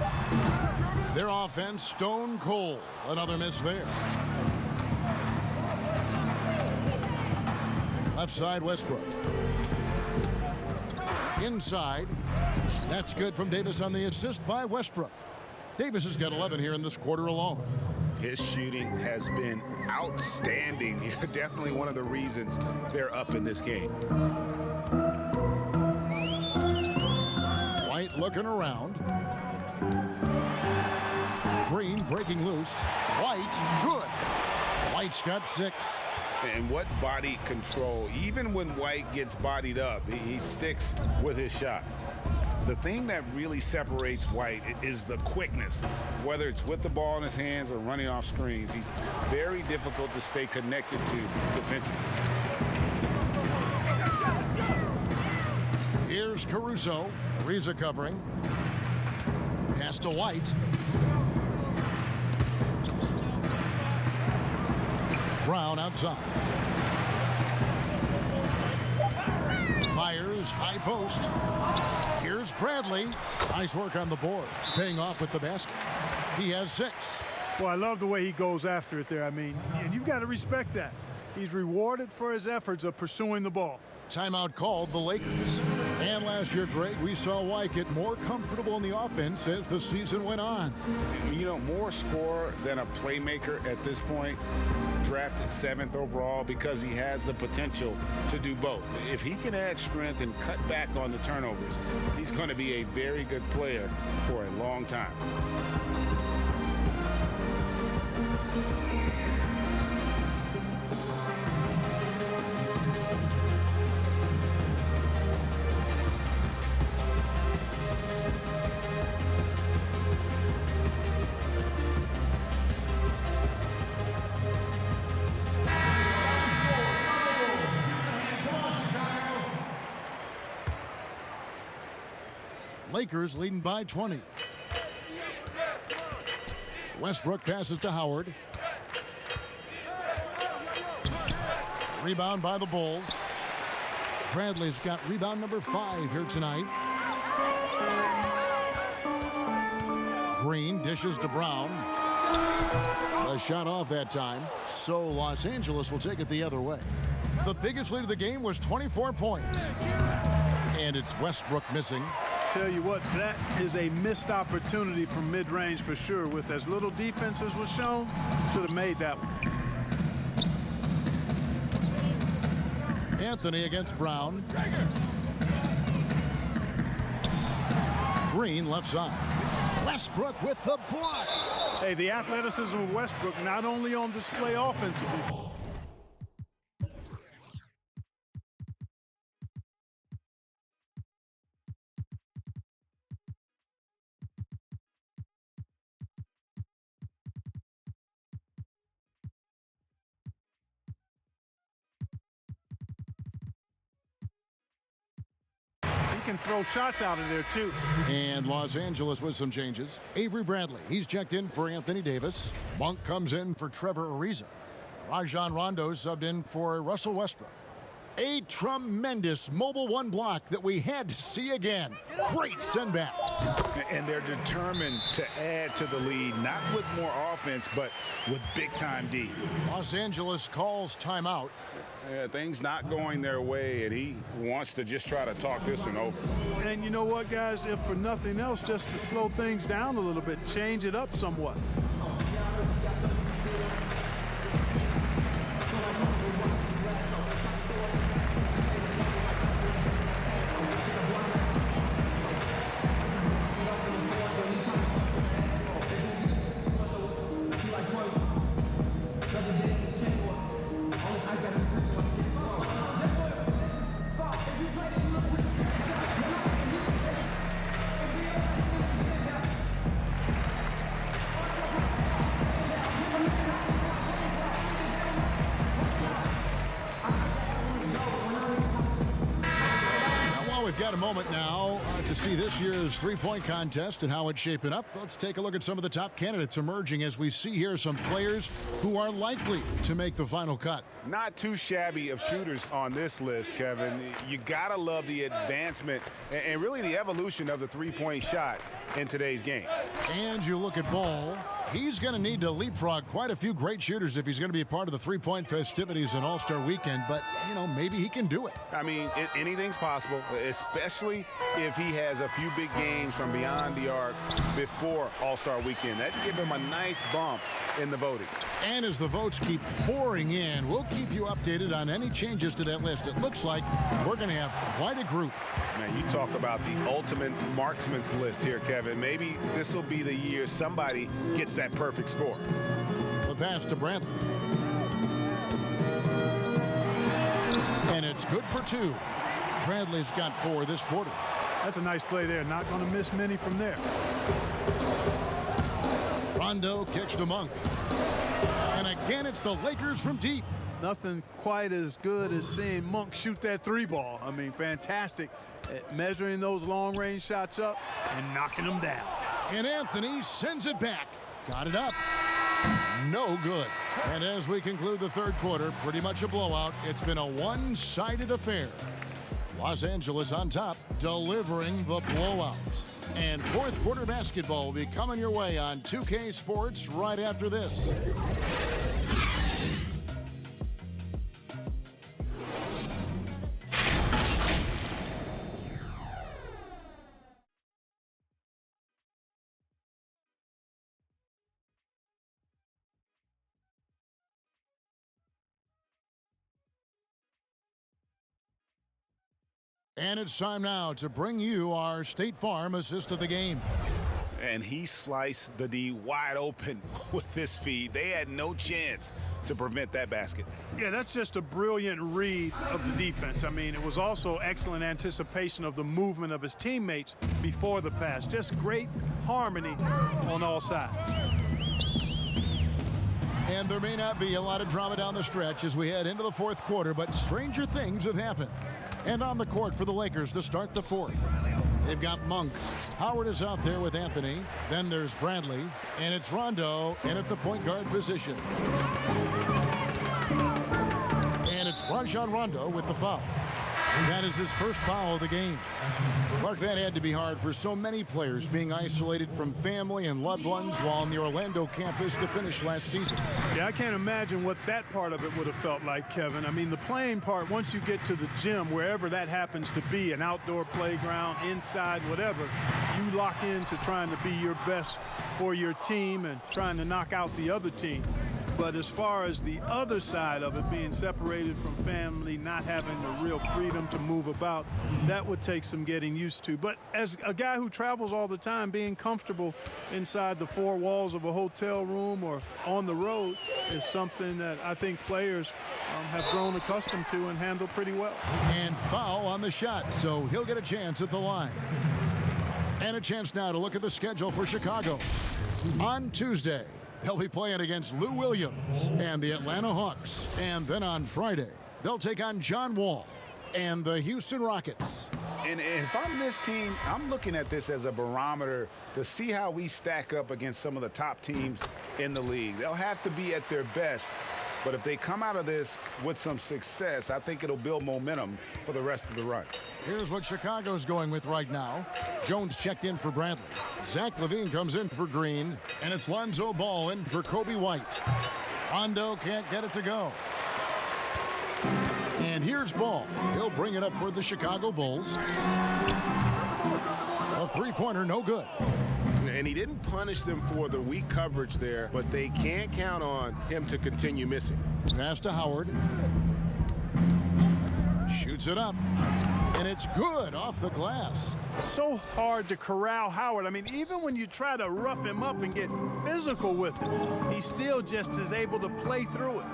Their offense stone cold. Another miss there. Left side, Westbrook. Inside. That's good from Davis on the assist by Westbrook. Davis has got 11 here in this quarter alone. His shooting has been outstanding. Definitely one of the reasons they're up in this game. White looking around. Green breaking loose. White, good. White's got 6. And what body control. Even when White gets bodied up, he sticks with his shot. The thing that really separates White is the quickness. Whether it's with the ball in his hands or running off screens, he's very difficult to stay connected to defensively. Here's Caruso. Ariza covering. Pass to White. Brown outside. Fires, high post. Here's Bradley. Nice work on the boards, paying off with the basket. He has 6. Well, I love the way he goes after it there. I mean, and you've got to respect that. He's rewarded for his efforts of pursuing the ball. Timeout called the Lakers. And last year, Greg, we saw White get more comfortable in the offense as the season went on. You know, more scorer than a playmaker at this point. Drafted 7th overall because he has the potential to do both. If he can add strength and cut back on the turnovers, he's going to be a very good player for a long time. Lakers leading by 20. Westbrook passes to Howard. Rebound by the Bulls. Bradley's got rebound number 5 here tonight. Green dishes to Brown. A shot off that time, so Los Angeles will take it the other way. The biggest lead of the game was 24 points. And it's Westbrook missing. Tell you what, that is a missed opportunity from mid-range for sure. With as little defense as was shown, should have made that one. Anthony against Brown. Green left side. Westbrook with the block. Hey, the athleticism of Westbrook not only on display offensively. Can throw shots out of there too. And Los Angeles with some changes. Avery Bradley, he's checked in for Anthony Davis. Monk comes in for Trevor Ariza. Rajon Rondo subbed in for Russell Westbrook. A tremendous mobile 1 block that we had to see again. Great send back. And they're determined to add to the lead, not with more offense, but with big-time D. Los Angeles calls timeout. Things not going their way, and he wants to just try to talk this one over. And you know what, guys? If for nothing else, just to slow things down a little bit, change it up somewhat. Got a moment now to see this year's three-point contest and how it's shaping up. Let's take a look at some of the top candidates emerging as we see here some players who are likely to make the final cut. Not too shabby of shooters on this list, Kevin. You gotta love the advancement and really the evolution of the three-point shot in today's game. And you look at Ball. He's going to need to leapfrog quite a few great shooters if he's going to be a part of the three-point festivities in All-Star Weekend. But, you know, maybe he can do it. I mean, anything's possible, especially if he has a few big games from beyond the arc before All-Star Weekend. That'd give him a nice bump in the voting. And as the votes keep pouring in, we'll keep you updated on any changes to that list. It looks like we're going to have quite a group. Man, you talk about the ultimate marksman's list here, Kevin. Maybe this will be the year somebody gets that perfect score. The pass to Bradley. And it's good for 2. Bradley's got 4 this quarter. That's a nice play there. Not going to miss many from there. Rondo kicks to Monk. And again, it's the Lakers from deep. Nothing quite as good as seeing Monk shoot that 3-ball. I mean, fantastic at measuring those long-range shots up and knocking them down. And Anthony sends it back. Got it up. No good. And as we conclude the third quarter, pretty much a blowout. It's been a one-sided affair. Los Angeles on top, delivering the blowout. And fourth quarter basketball will be coming your way on 2K Sports right after this. And it's time now to bring you our State Farm assist of the game. And he sliced the D wide open with this feed. They had no chance to prevent that basket. Yeah, that's just a brilliant read of the defense. I mean, it was also excellent anticipation of the movement of his teammates before the pass. Just great harmony on all sides. And there may not be a lot of drama down the stretch as we head into the fourth quarter, but stranger things have happened. And on the court for the Lakers to start the fourth, they've got Monk. Howard is out there with Anthony. Then there's Bradley. And it's Rondo in at the point guard position. And it's Rajon Rondo with the foul. And that is his first foul of the game. Mark, that had to be hard for so many players being isolated from family and loved ones while on the Orlando campus to finish last season. Yeah, I can't imagine what that part of it would have felt like, Kevin. I mean, the playing part, once you get to the gym, wherever that happens to be, an outdoor playground, inside, whatever, you lock into trying to be your best for your team and trying to knock out the other team. But as far as the other side of it, being separated from family, not having the real freedom to move about, that would take some getting used to. But as a guy who travels all the time, being comfortable inside the four walls of a hotel room or on the road is something that I think players have grown accustomed to and handle pretty well. And foul on the shot, so he'll get a chance at the line. And a chance now to look at the schedule for Chicago. On Tuesday, they'll be playing against Lou Williams and the Atlanta Hawks. And then on Friday, they'll take on John Wall and the Houston Rockets. And if I'm this team, I'm looking at this as a barometer to see how we stack up against some of the top teams in the league. They'll have to be at their best. But if they come out of this with some success, I think it'll build momentum for the rest of the run. Here's what Chicago's going with right now. Jones checked in for Bradley. Zach LaVine comes in for Green. And it's Lonzo Ball in for Kobe White. Rondo can't get it to go. And here's Ball. He'll bring it up for the Chicago Bulls. A three-pointer, no good. And he didn't punish them for the weak coverage there, but they can't count on him to continue missing. Pass to Howard. Shoots it up. And it's good off the glass. So hard to corral Howard. I mean, even when you try to rough him up and get physical with him, he still just is able to play through it.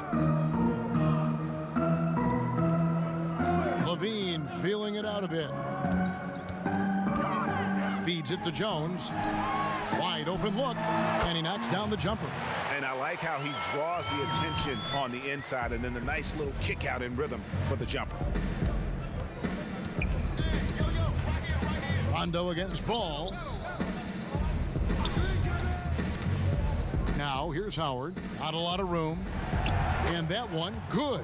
LaVine feeling it out a bit. Feeds it to Jones. Wide open look, and he knocks down the jumper. And I like how he draws the attention on the inside and then the nice little kick out in rhythm for the jumper. Rondo against Ball. Now here's Howard. Not a lot of room. And that one, good.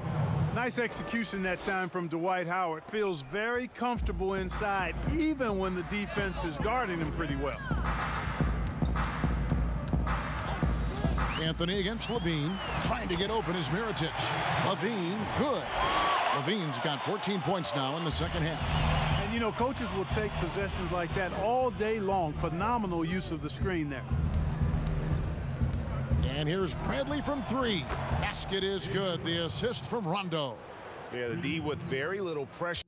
Nice execution that time from Dwight Howard. Feels very comfortable inside, even when the defense is guarding him pretty well. Anthony against LaVine. Trying to get open is Mirotic. LaVine, good. LaVine's got 14 points now in the second half. And, you know, coaches will take possessions like that all day long. Phenomenal use of the screen there. And here's Bradley from three. Basket is good. The assist from Rondo. Yeah, the D with very little pressure.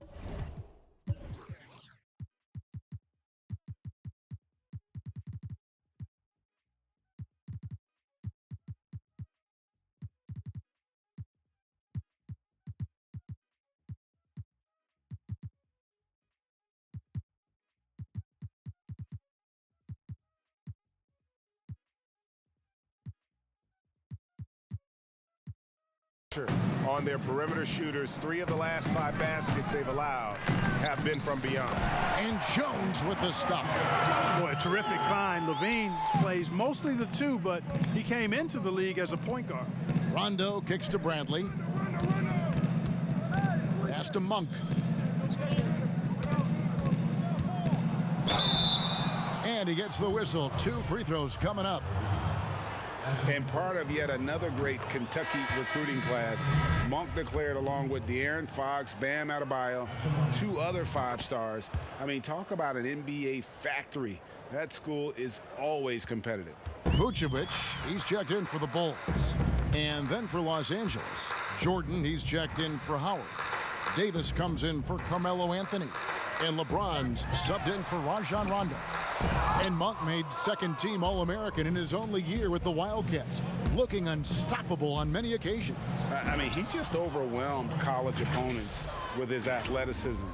on their perimeter shooters. 3 of the last 5 baskets they've allowed have been from beyond. And Jones with the stuff. Boy, a terrific find. Levine plays mostly the 2, but he came into the league as a point guard. Rondo kicks to Bradley. Pass to Monk. And he gets the whistle. 2 free throws coming up. And part of yet another great Kentucky recruiting class, Monk declared along with De'Aaron Fox, Bam Adebayo, 2 other 5-stars. I mean, talk about an NBA factory. That school is always competitive. Vucevic, he's checked in for the Bulls. And then for Los Angeles, Jordan, he's checked in for Howard. Davis comes in for Carmelo Anthony. And LeBron's subbed in for Rajon Rondo. And Monk made second-team All-American in his only year with the Wildcats, looking unstoppable on many occasions. I mean, he just overwhelmed college opponents with his athleticism.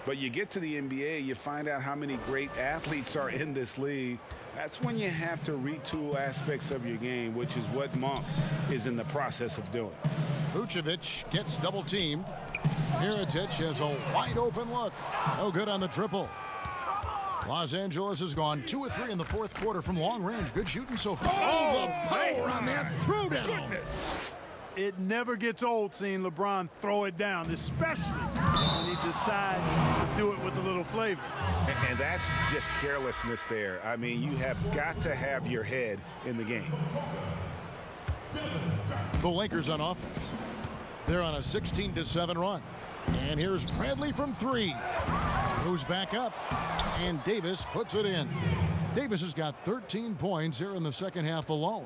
But you get to the NBA, you find out how many great athletes are in this league. That's when you have to retool aspects of your game, which is what Monk is in the process of doing. Vucevic gets double-teamed. Mirotic has a wide-open look. No good on the triple. Los Angeles has gone 2 of 3 in the 4th quarter from long range. Good shooting so far. Oh, the power on that throwdown. It never gets old seeing LeBron throw it down, especially when he decides to do it with a little flavor. And that's just carelessness there. I mean, you have got to have your head in the game. The Lakers on offense. They're on a 16-7 run. And here's Bradley from 3. Moves back up, and Davis puts it in. Davis has got 13 points here in the second half alone.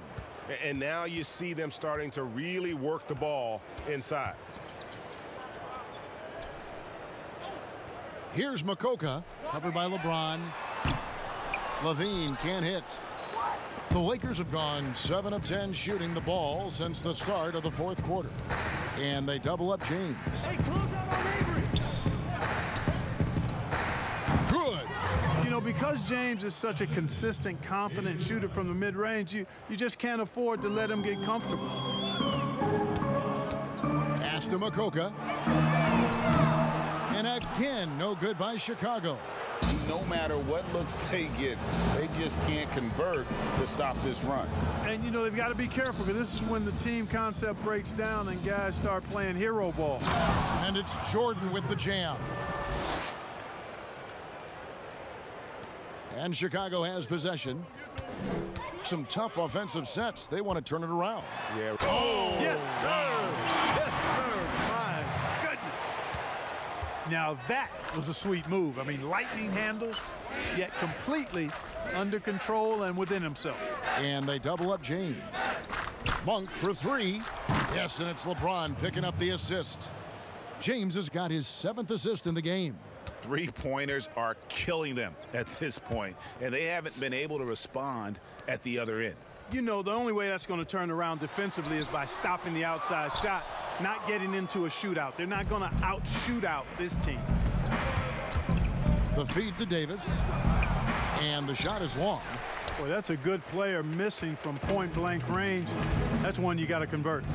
And now you see them starting to really work the ball inside. Here's Makoka, covered by LeBron. Levine can't hit. The Lakers have gone 7 of 10 shooting the ball since the start of the 4th quarter. And they double up James. Hey, close out on Avery. Good. You know, because James is such a consistent, confident shooter from the mid-range, you just can't afford to let him get comfortable. Pass to Makoka. And again, no good by Chicago. No matter what looks they get, they just can't convert to stop this run. And, you know, they've got to be careful because this is when the team concept breaks down and guys start playing hero ball. And it's Jordan with the jam. And Chicago has possession. Some tough offensive sets. They want to turn it around. Yeah. Oh! Yes, sir! Yes, sir! My goodness! Now that was a sweet move. I mean, lightning handles, yet completely under control and within himself. And they double up James. Monk for 3. Yes, and it's LeBron picking up the assist. James has got his 7th assist in the game. 3-pointers are killing them at this point, and they haven't been able to respond at the other end. You know, the only way that's going to turn around defensively is by stopping the outside shot, not getting into a shootout. They're not going to out-shootout this team. The feed to Davis, and the shot is long. Boy, that's a good player missing from point-blank range. That's one you got to convert.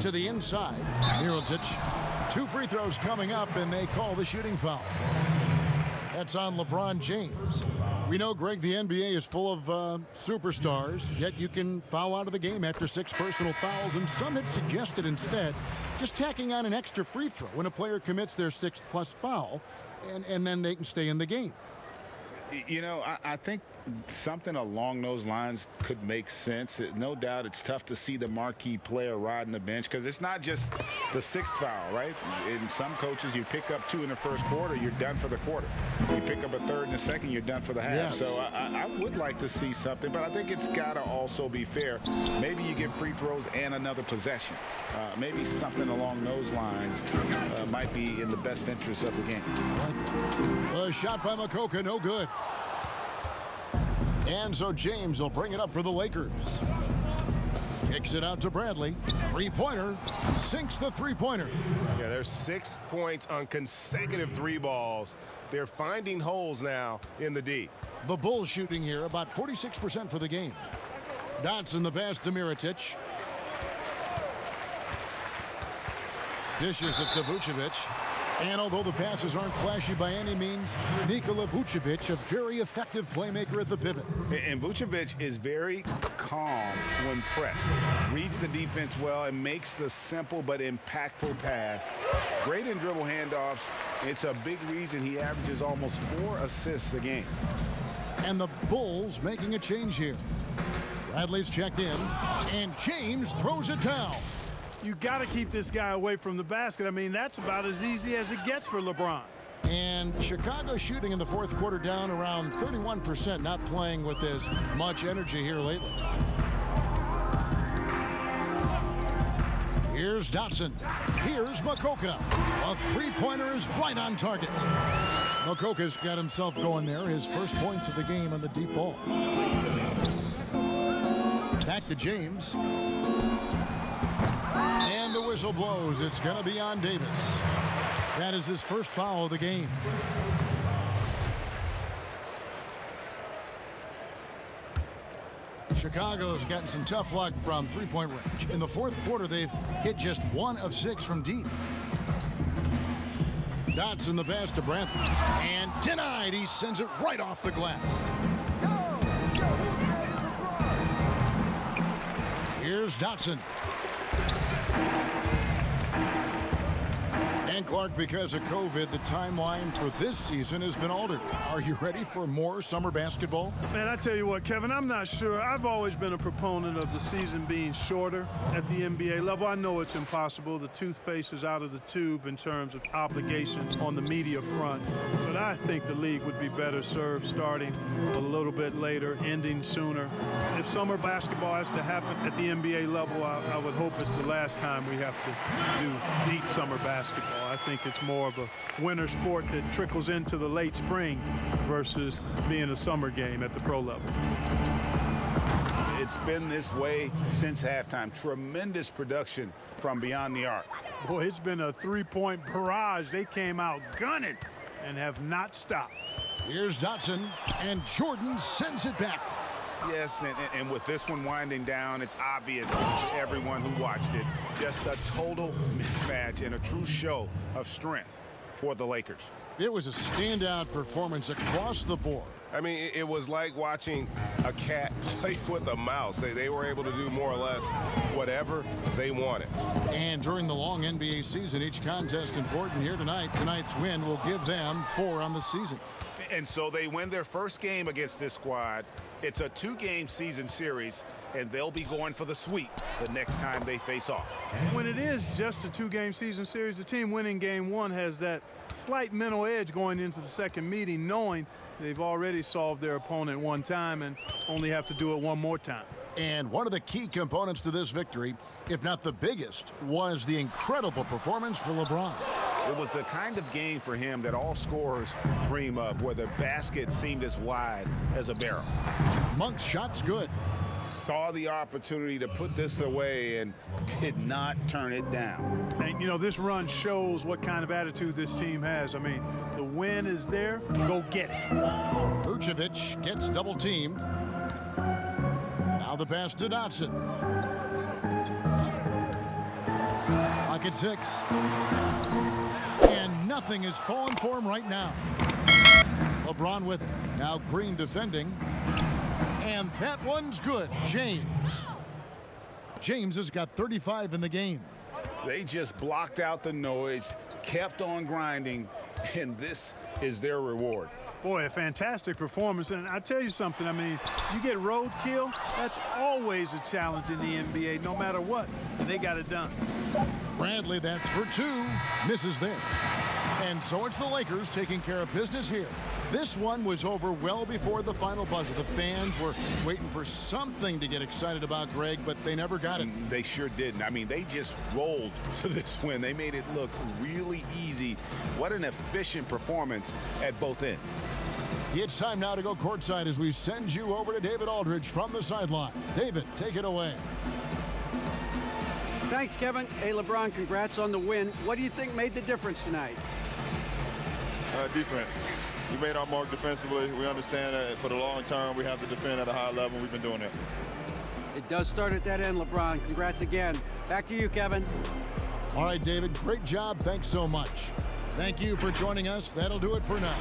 To the inside, Mirotic. 2 free throws coming up, and they call the shooting foul. That's on LeBron James. We know, Greg, the NBA is full of superstars, yet you can foul out of the game after 6 personal fouls, and some have suggested instead just tacking on an extra free throw when a player commits their 6th+ foul, and then they can stay in the game. You know, I think something along those lines could make sense. No doubt it's tough to see the marquee player riding the bench because it's not just the 6th foul, right? In some coaches, you pick up 2 in the 1st quarter, you're done for the quarter. You pick up a 3rd in the 2nd, you're done for the half. Yes. So I would like to see something, but I think it's got to also be fair. Maybe you get free throws and another possession. Maybe something along those lines might be in the best interest of the game. A shot by Makoka, no good. And so James will bring it up for the Lakers. Kicks it out to Bradley. 3-pointer. Sinks the 3-pointer. Yeah, there's 6 points on consecutive 3 balls. They're finding holes now in the D. The Bulls shooting here about 46% for the game. Dotson the pass to Mirotic. Dishes it to Vucevic. And although the passes aren't flashy by any means, Nikola Vucevic, a very effective playmaker at the pivot. And Vucevic is very calm when pressed. Reads the defense well and makes the simple but impactful pass. Great in dribble handoffs. It's a big reason he averages almost 4 assists a game. And the Bulls making a change here. Bradley's checked in, and James throws it down. You got to keep this guy away from the basket. I mean, that's about as easy as it gets for LeBron. And Chicago shooting in the fourth quarter down around 31%, not playing with as much energy here lately. Here's Dotson. Here's Makoka. A three-pointer is right on target. Makoka's got himself going there. His first points of the game on the deep ball. Back to James. And the whistle blows. It's going to be on Davis. That is his first foul of the game. Chicago's gotten some tough luck from three-point range. In the fourth quarter, they've hit just 1 of 6 from deep. Dotson the pass to Bradley. And denied. He sends it right off the glass. Here's Dotson. And Clark, because of COVID, the timeline for this season has been altered. Are you ready for more summer basketball? Man, I tell you what, Kevin, I'm not sure. I've always been a proponent of the season being shorter at the NBA level. I know it's impossible. The toothpaste is out of the tube in terms of obligations on the media front. But I think the league would be better served starting a little bit later, ending sooner. If summer basketball has to happen at the NBA level, I would hope it's the last time we have to do deep summer basketball. I think it's more of a winter sport that trickles into the late spring versus being a summer game at the pro level. It's been this way since halftime. Tremendous production from beyond the arc. Boy, it's been a three-point barrage. They came out gunning and have not stopped. Here's Dotson, and Jordan sends it back. Yes, and with this one winding down, it's obvious to everyone who watched it. Just a total mismatch and a true show of strength for the Lakers. It was a standout performance across the board. I mean, it was like watching a cat play with a mouse. They were able to do more or less whatever they wanted. And during the long NBA season, each contest important here tonight. Tonight's win will give them 4 on the season. And so they win their first game against this squad. It's a 2-game season series, and they'll be going for the sweep the next time they face off. When it is just a 2-game season series, the team winning game 1 has that slight mental edge going into the second meeting, knowing they've already solved their opponent one time and only have to do it one more time. And one of the key components to this victory, if not the biggest, was the incredible performance for LeBron. It was the kind of game for him that all scorers dream of, where the basket seemed as wide as a barrel. Monk's shot's good. Saw the opportunity to put this away and did not turn it down. And, you know, this run shows what kind of attitude this team has. I mean, the win is there. Go get it. Vucevic gets double-teamed. Now the pass to Dotson. Clock at 6. And nothing is falling for him right now. LeBron with it. Now Green defending. And that one's good. James. James has got 35 in the game. They just blocked out the noise, kept on grinding, and this is their reward. Boy, a fantastic performance. And I tell you something, I mean, you get roadkill, that's always a challenge in the NBA, no matter what. And they got it done. Bradley, that's for 2. Misses there. And so it's the Lakers taking care of business here. This one was over well before the final buzzer. The fans were waiting for something to get excited about, Greg, but they never got it. They sure didn't. I mean, they just rolled to this win. They made it look really easy. What an efficient performance at both ends. It's time now to go courtside as we send you over to David Aldridge from the sideline. David, take it away. Thanks, Kevin. Hey, LeBron, congrats on the win. What do you think made the difference tonight? Defense. We made our mark defensively. We understand that for the long term, we have to defend at a high level. We've been doing it. It does start at that end, LeBron. Congrats again. Back to you, Kevin. All right, David, great job. Thanks so much. Thank you for joining us. That'll do it for now.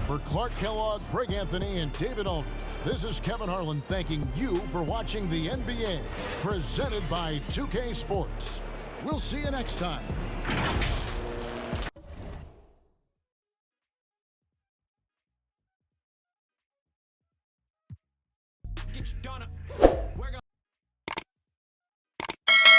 For Clark Kellogg, Greg Anthony, and David Aldridge, this is Kevin Harlan thanking you for watching the NBA, presented by 2K Sports. We'll see you next time.